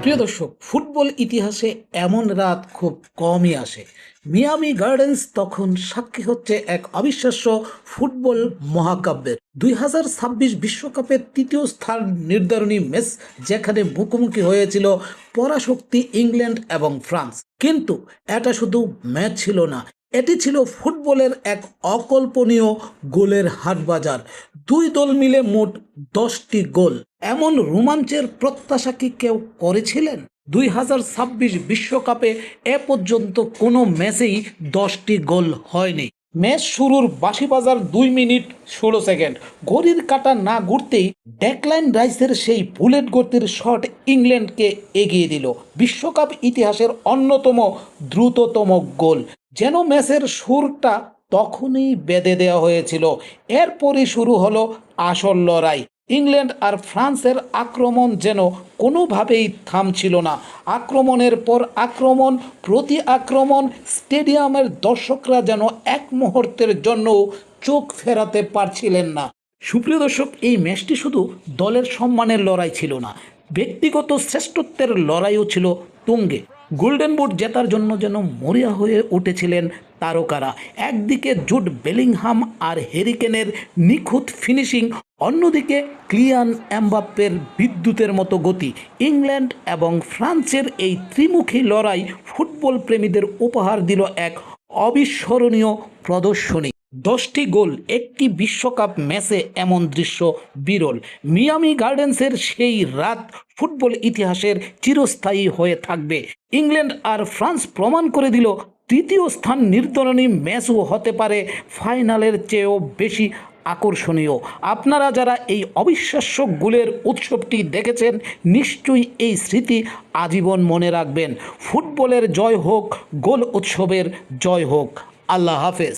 প্রিয় দর্শক, ফুটবল ইতিহাসে এমন রাত খুব কমই আসে। মিয়ামি গার্ডেন্স তখন সাক্ষী হচ্ছে এক অবিশ্বাস্য ফুটবল মহাকাব্যের। 2026 বিশ্বকাপের তৃতীয় স্থান নির্ধারণী ম্যাচ, যেখানে মুখোমুখি হয়েছিল পরাশক্তি ইংল্যান্ড এবং ফ্রান্স। কিন্তু এটা শুধু ম্যাচ ছিল না, এটি ছিল ফুটবলের এক অকল্পনীয় গোলের হাটবাজার। দুই দল মিলে মোট 10টি গোল। এমন রোমাঞ্চের প্রত্যাশা কি কেউ করেছিলেন? 2026 বিশ্বকাপে এ পর্যন্ত কোনো ম্যাচেই 10টি গোল হয়নি। ম্যাচ শুরুর বাঁশি বাজার 2 মিনিট 16 সেকেন্ড, ঘড়ির কাঁটা না ঘুরতেই ডেকলাইন রাইসের সেই বুলেট গতির শট ইংল্যান্ডকে এগিয়ে দিল। বিশ্বকাপ ইতিহাসের অন্যতম দ্রুততম গোল। যেন ম্যাচের সুরটা তখনই বেঁধে দেওয়া হয়েছিল। এরপরই শুরু হলো আসল লড়াই। ইংল্যান্ড আর ফ্রান্সের আক্রমণ যেন কোনোভাবেই থামছিল না। আক্রমণের পর আক্রমণ, প্রতি আক্রমণ। স্টেডিয়ামের দর্শকরা যেন এক মুহূর্তের জন্য চোখ ফেরাতে পারছিলেন না। সুপ্রিয় দর্শক, এই ম্যাচটি শুধু দলের সম্মানের লড়াই ছিল না, ব্যক্তিগত শ্রেষ্ঠত্বের লড়াইও ছিল তুঙ্গে। গোল্ডেন বুট জেতার জন্য যেন মরিয়া হয়ে উঠেছিলেন তারকারা। একদিকে জুড বেলিংহাম আর হ্যারিকেনের নিখুঁত ফিনিশিং, অন্যদিকে ক্লিয়ান এমবাপ্পের বিদ্যুতের মতো গতি। ইংল্যান্ড এবং ফ্রান্সের এই ত্রিমুখী লড়াই ফুটবল প্রেমীদের উপহার দিল এক অবিস্মরণীয় প্রদর্শনী। 10টি গোল একটি বিশ্বকাপ ম্যাচে, এমন দৃশ্য বিরল। মিয়ামি গার্ডেন্সের সেই রাত ফুটবল ইতিহাসের চিরস্থায়ী হয়ে থাকবে। ইংল্যান্ড আর ফ্রান্স প্রমাণ করে দিল তৃতীয় স্থান নির্ধারণী ম্যাচও হতে পারে ফাইনালের চেয়েও বেশি আকর্ষণীয়। আপনারা যারা এই অবিশ্বাস্য গোলের উৎসবটি দেখেছেন, নিশ্চয়ই এই স্মৃতি আজীবন মনে রাখবেন। ফুটবলের জয় হোক, গোল উৎসবের জয় হোক। আল্লাহ হাফেজ।